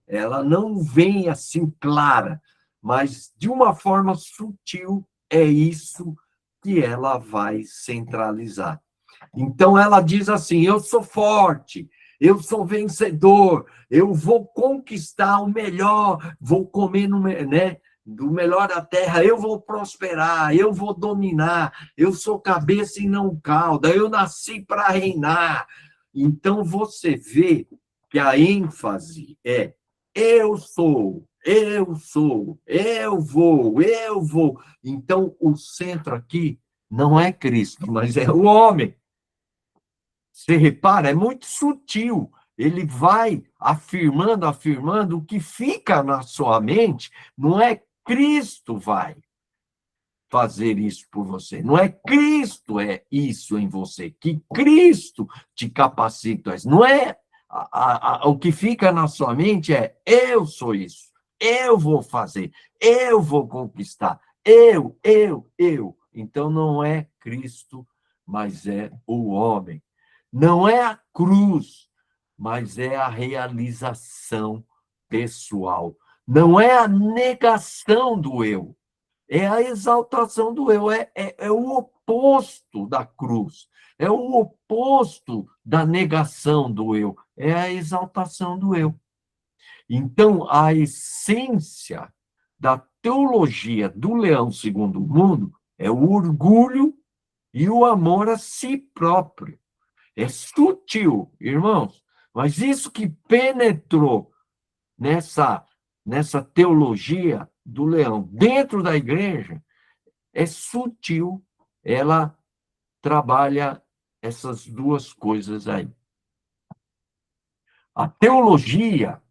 Ela não vem assim clara, mas de uma forma sutil é isso que ela vai centralizar. Então ela diz assim: eu sou forte, eu sou vencedor, eu vou conquistar o melhor, vou comer né, do melhor da terra, eu vou prosperar, eu vou dominar, eu sou cabeça e não cauda, eu nasci para reinar. Então você vê que a ênfase é eu sou, eu sou, eu vou, eu vou. Então, o centro aqui não é Cristo, mas é o homem. Você repara, é muito sutil. Ele vai afirmando, afirmando, o que fica na sua mente não é Cristo vai fazer isso por você. Não é Cristo é isso em você, que Cristo te capacita. Não é o que fica na sua mente é eu sou isso, eu vou fazer, eu vou conquistar, eu. Então não é Cristo, mas é o homem. Não é a cruz, mas é a realização pessoal. Não é a negação do eu, é a exaltação do eu, é o oposto da cruz, é o oposto da negação do eu, é a exaltação do eu. Então, a essência da teologia do leão segundo o mundo é o orgulho e o amor a si próprio. É sutil, irmãos, mas isso que penetrou nessa teologia do leão dentro da igreja é sutil, ela trabalha essas duas coisas aí. A teologia,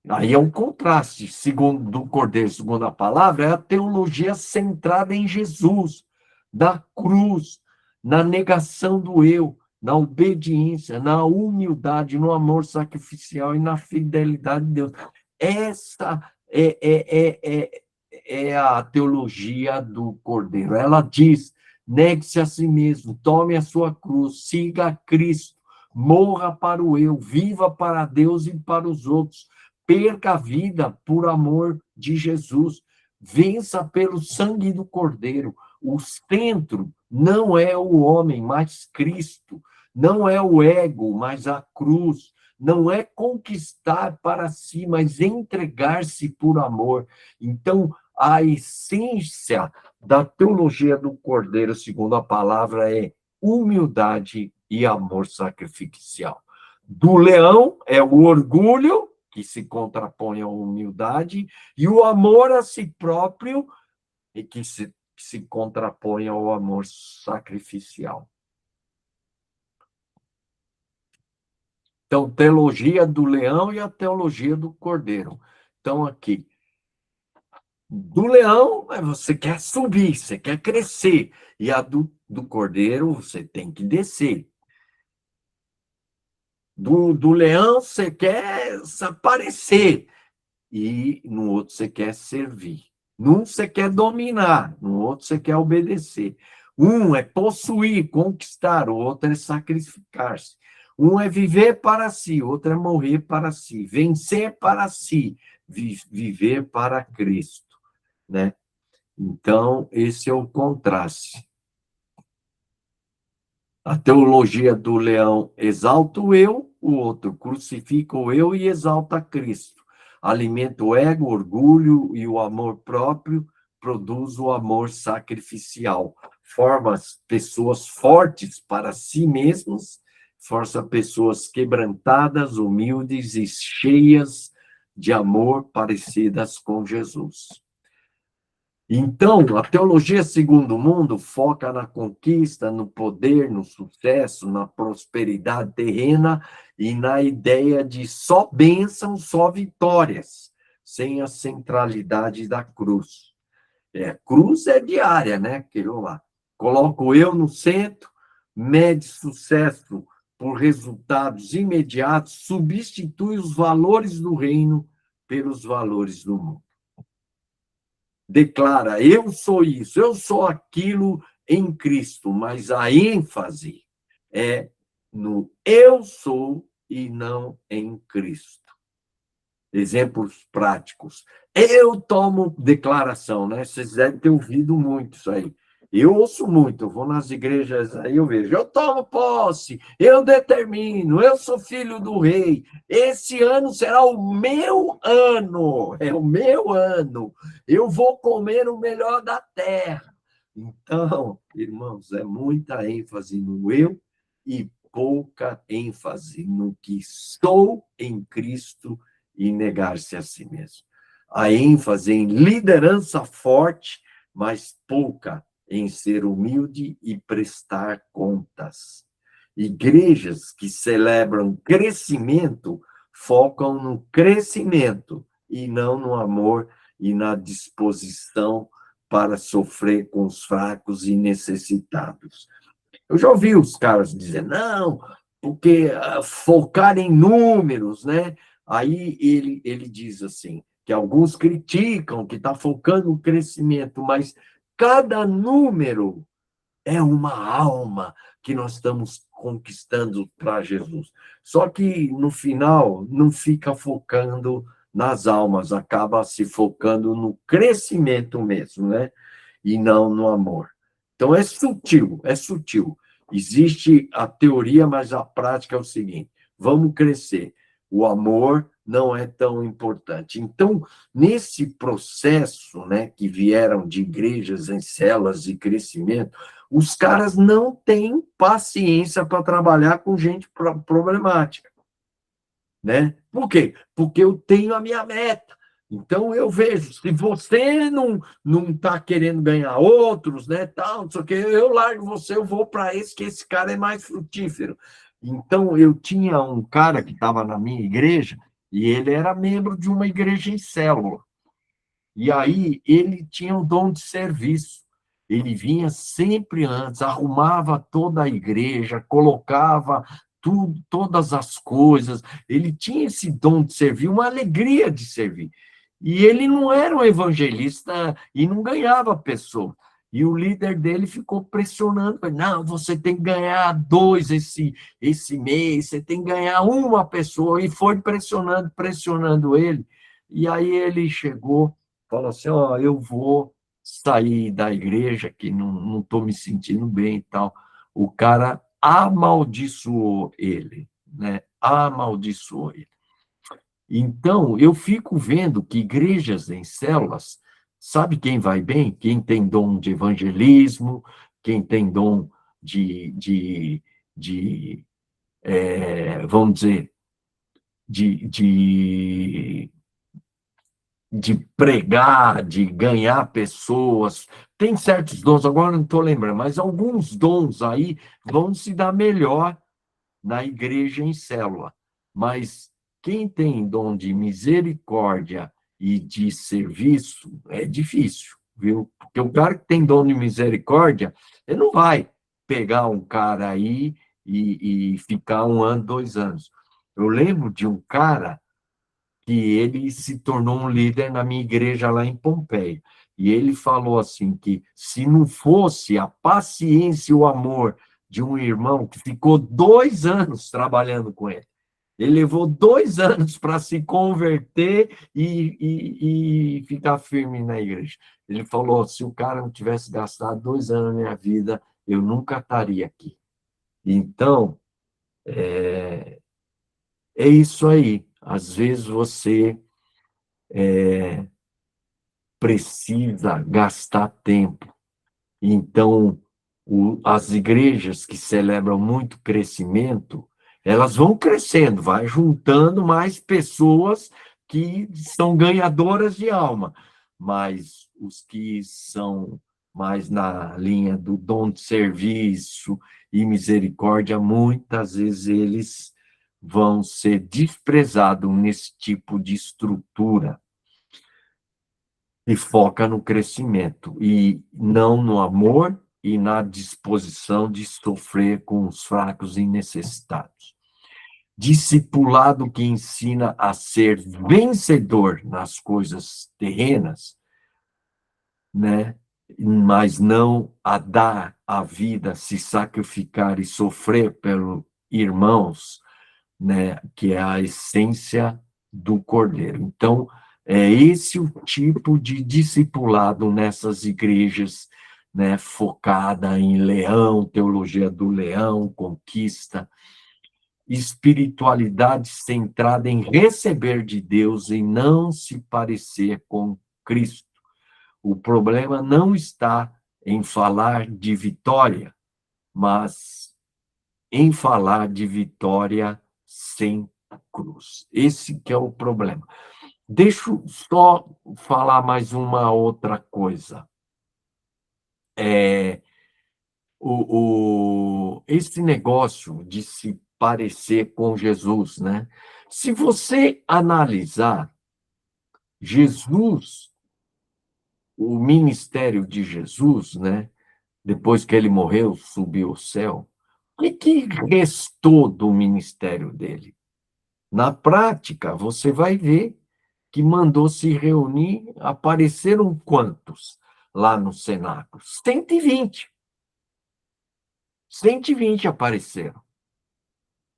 aí é um contraste, segundo do Cordeiro, segundo a palavra, é a teologia centrada em Jesus, na cruz, na negação do eu, na obediência, na humildade, no amor sacrificial e na fidelidade de Deus. Essa é a teologia do Cordeiro. Ela diz: negue-se a si mesmo, tome a sua cruz, siga a Cristo, morra para o eu, viva para Deus e para os outros, perca a vida por amor de Jesus, vença pelo sangue do Cordeiro. O centro não é o homem, mas Cristo. Não é o ego, mas a cruz. Não é conquistar para si, mas entregar-se por amor. Então, a essência da teologia do Cordeiro, segundo a palavra, é humildade e amor sacrificial. Do leão é o orgulho, que se contrapõe à humildade, e o amor a si próprio, e que se contrapõe ao amor sacrificial. Então, teologia do leão e a teologia do cordeiro. Então, aqui, do leão, você quer subir, você quer crescer, e a do cordeiro, você tem que descer. Do leão, você quer aparecer, e no outro você quer servir. Num você quer dominar, no outro você quer obedecer. Um é possuir, conquistar, o outro é sacrificar-se. Um é viver para si, outro é morrer para si. Vencer para si, viver para Cristo, né? Então, esse é o contraste. A teologia do leão exalta o eu, o outro crucifica o eu e exalta Cristo. Alimenta o ego, o orgulho e o amor próprio, produz o amor sacrificial. Forma pessoas fortes para si mesmas, força pessoas quebrantadas, humildes e cheias de amor, parecidas com Jesus. Então, a teologia segundo o mundo foca na conquista, no poder, no sucesso, na prosperidade terrena e na ideia de só bênçãos, só vitórias, sem a centralidade da cruz. Cruz é diária, né? Aquilo lá. Coloco eu no centro, mede sucesso por resultados imediatos, substitui os valores do reino pelos valores do mundo. Declara, eu sou isso, eu sou aquilo em Cristo, mas a ênfase é no eu sou e não em Cristo. Exemplos práticos. Eu tomo declaração, né? Vocês devem ter ouvido muito isso aí. Eu ouço muito, eu vou nas igrejas, aí eu vejo, eu tomo posse, eu determino, eu sou filho do rei, esse ano será o meu ano, é o meu ano, eu vou comer o melhor da terra. Então, irmãos, é muita ênfase no eu e pouca ênfase no que sou em Cristo e negar-se a si mesmo. A ênfase em liderança forte, mas pouca em ser humilde e prestar contas. Igrejas que celebram crescimento focam no crescimento e não no amor e na disposição para sofrer com os fracos e necessitados. Eu já ouvi os caras dizer, não, porque focar em números, né? Aí ele diz assim, que alguns criticam que está focando no crescimento, mas cada número é uma alma que nós estamos conquistando para Jesus. Só que, no final, não fica focando nas almas, acaba se focando no crescimento mesmo, né? E não no amor. Então, é sutil, é sutil. Existe a teoria, mas a prática é o seguinte: vamos crescer. O amor não é tão importante. Então, nesse processo, né, que vieram de igrejas em células de crescimento, os caras não têm paciência para trabalhar com gente problemática, né? Por quê? Porque eu tenho a minha meta. Então eu vejo, se você não está querendo ganhar outros, né, tal, não sei o quê, eu largo você, eu vou para esse, que esse cara é mais frutífero. Então eu tinha um cara que estava na minha igreja e ele era membro de uma igreja em célula. E aí ele tinha um dom de serviço. Ele vinha sempre antes, arrumava toda a igreja, colocava tudo, todas as coisas. Ele tinha esse dom de servir, uma alegria de servir. E ele não era um evangelista e não ganhava pessoas. E o líder dele ficou pressionando, não, você tem que ganhar 2 esse mês, você tem que ganhar uma pessoa, e foi pressionando, pressionando ele. E aí ele chegou, falou assim, ó, eu vou sair da igreja, que não estou me sentindo bem e tal. O cara amaldiçoou ele, né? Amaldiçoou ele. Então, eu fico vendo que igrejas em células, sabe quem vai bem? Quem tem dom de evangelismo, quem tem dom de vamos dizer, de de pregar, de ganhar pessoas. Tem certos dons, agora não estou lembrando, mas alguns dons aí vão se dar melhor na igreja em célula. Mas quem tem dom de misericórdia e de serviço é difícil, viu? Porque o cara que tem dom de misericórdia, ele não vai pegar um cara aí e ficar 1 ano, 2 anos. Eu lembro de um cara que ele se tornou um líder na minha igreja lá em Pompeia. E ele falou assim que se não fosse a paciência e o amor de um irmão que ficou 2 anos trabalhando com ele, ele levou 2 anos para se converter e ficar firme na igreja. Ele falou, se o cara não tivesse gastado 2 anos na minha vida, eu nunca estaria aqui. Então, é isso aí. Às vezes você precisa gastar tempo. Então, as igrejas que celebram muito crescimento, elas vão crescendo, vai juntando mais pessoas que são ganhadoras de alma, mas os que são mais na linha do dom de serviço e misericórdia, muitas vezes eles vão ser desprezados nesse tipo de estrutura e foca no crescimento, e não no amor e na disposição de sofrer com os fracos e necessitados. Discipulado que ensina a ser vencedor nas coisas terrenas, né? Mas não a dar a vida, se sacrificar e sofrer pelos irmãos, né? Que é a essência do Cordeiro. Então, é esse o tipo de discipulado nessas igrejas, né, focada em leão, teologia do leão, conquista, espiritualidade centrada em receber de Deus e não se parecer com Cristo. O problema não está em falar de vitória, mas em falar de vitória sem cruz. Esse que é o problema. Deixa eu só falar mais uma outra coisa. Esse negócio de se parecer com Jesus, né? Se você analisar Jesus, o ministério de Jesus, né? Depois que ele morreu, subiu ao céu, o que restou do ministério dele? Na prática, você vai ver que mandou se reunir, apareceram quantos lá no cenáculo? 120. 120 apareceram.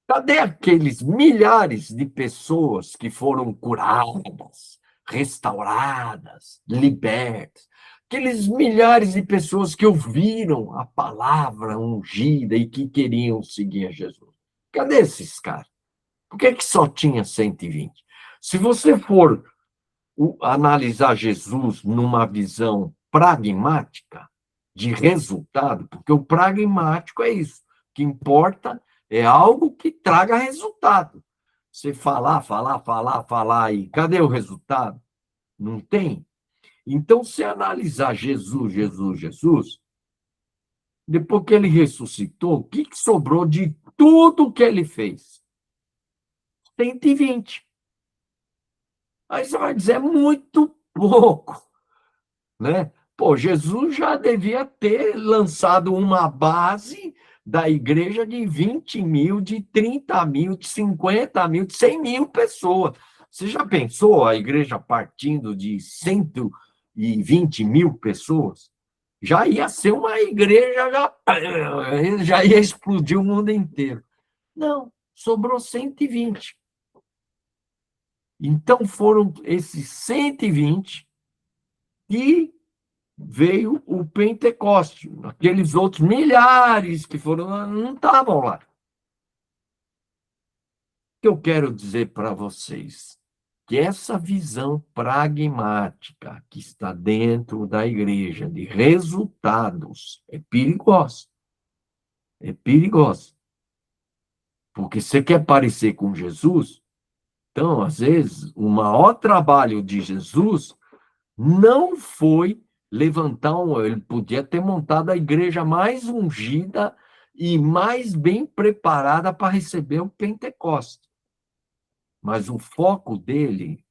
Cadê aqueles milhares de pessoas que foram curadas, restauradas, libertas? Aqueles milhares de pessoas que ouviram a palavra ungida e que queriam seguir a Jesus. Cadê esses caras? Por que só tinha 120? Se você for analisar Jesus numa visão pragmática, de resultado, porque o pragmático é isso. O que importa é algo que traga resultado. Você falar, e cadê o resultado? Não tem. Então, se analisar Jesus, depois que ele ressuscitou, o que sobrou de tudo que ele fez? 120. Aí você vai dizer, é muito pouco, né? Pô, Jesus já devia ter lançado uma base da igreja de 20 mil, de 30 mil, de 50 mil, de 100 mil pessoas. Você já pensou a igreja partindo de 120 mil pessoas? Já ia ser uma igreja, já ia explodir o mundo inteiro. Não, sobrou 120. Então foram esses 120 e veio o Pentecoste. Aqueles outros milhares que foram, não estavam lá. O que eu quero dizer para vocês? Que essa visão pragmática que está dentro da igreja, de resultados, é perigosa. É perigosa. Porque você quer parecer com Jesus, então, às vezes, o maior trabalho de Jesus não foi levantar ele podia ter montado a igreja mais ungida e mais bem preparada para receber o Pentecostes. Mas o foco dele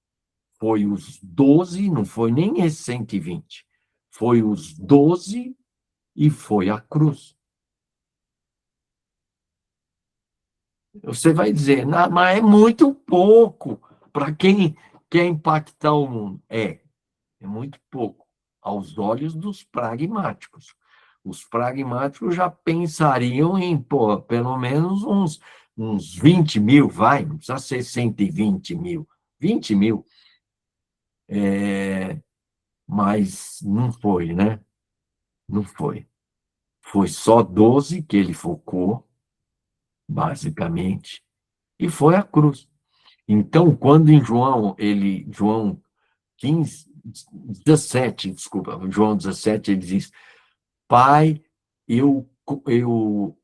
foi os 12, não foi nem esse 120, foi os 12 e foi a cruz. Você vai dizer, não, mas é muito pouco para quem quer impactar o mundo. É muito pouco, aos olhos dos pragmáticos. Os pragmáticos já pensariam em, pô, pelo menos uns 20 mil, vai, não precisa ser 120 mil, 20 mil. Mas não foi, né? Não foi. Foi só 12 que ele focou, basicamente, e foi a cruz. Então, quando em João 15, 17, desculpa, João 17, ele diz: Pai,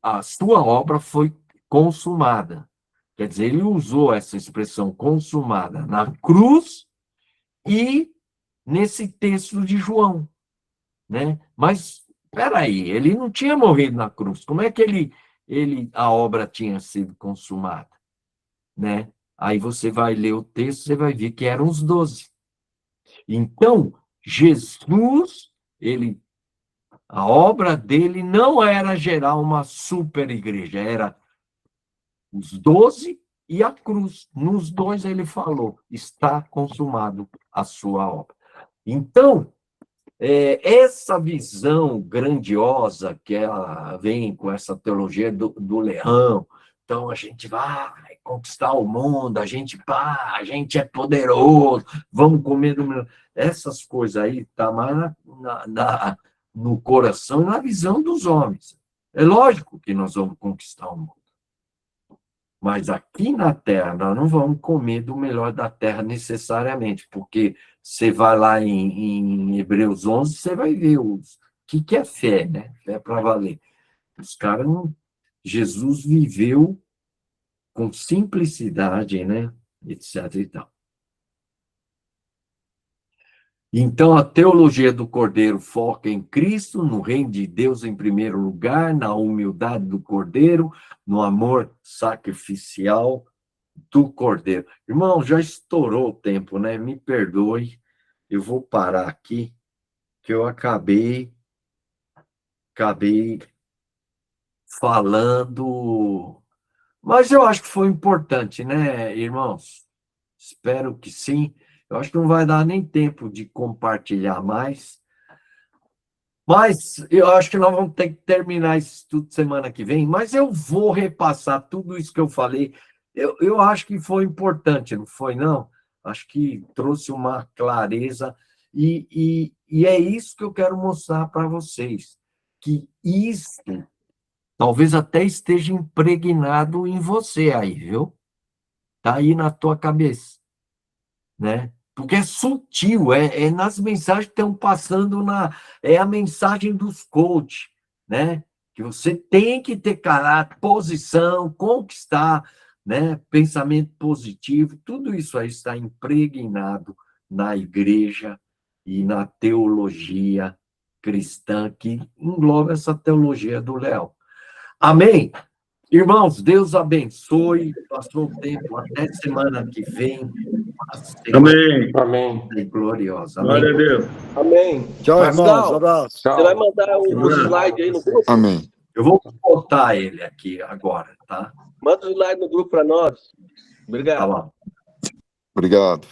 a sua obra foi consumada. Quer dizer, ele usou essa expressão consumada na cruz e nesse texto de João, né? Mas, espera aí, ele não tinha morrido na cruz. Como é que a obra tinha sido consumada, né? Aí você vai ler o texto, você vai ver que eram os 12. Então, Jesus, a obra dele não era gerar uma super igreja, era os 12 e a cruz. Nos dois ele falou, está consumado a sua obra. Então, essa visão grandiosa que ela vem com essa teologia do leão, então a gente vai conquistar o mundo, a gente é poderoso, vamos comer do meu... Essas coisas aí tá mais no coração e na visão dos homens. É lógico que nós vamos conquistar o mundo. Mas aqui na Terra, nós não vamos comer do melhor da Terra necessariamente, porque você vai lá em Hebreus 11, você vai ver o que é fé, né? Fé para valer. Os caras não... Jesus viveu com simplicidade, né? Etc. e tal. Então, a teologia do Cordeiro foca em Cristo, no reino de Deus em primeiro lugar, na humildade do Cordeiro, no amor sacrificial do Cordeiro. Irmão, já estourou o tempo, né? Me perdoe, eu vou parar aqui, que eu acabei falando, mas eu acho que foi importante, né, irmãos? Espero que sim. Eu acho que não vai dar nem tempo de compartilhar mais, Mas eu acho que nós vamos ter que terminar esse estudo semana que vem, mas eu vou repassar tudo isso que eu falei. Eu acho que foi importante, não foi, não? Acho que trouxe uma clareza, e é isso que eu quero mostrar para vocês, que isso talvez até esteja impregnado em você aí, viu? Está aí na tua cabeça, né? Porque é sutil, é nas mensagens que estão passando é a mensagem dos coaches, né? Que você tem que ter caráter, posição, conquistar, né? Pensamento positivo, tudo isso aí está impregnado na igreja e na teologia cristã, que engloba essa teologia do Léo. Amém? Irmãos, Deus abençoe. Passou o tempo, até semana que vem. Amém. Amém. Gloriosa. Amém? Glória a Deus. Amém. Tchau, irmãos. Marcão, Abraço. você vai mandar os slides aí no grupo? Amém. Eu vou botar ele aqui agora, tá? Manda os slides no grupo para nós. Tá Obrigado. bom. Obrigado.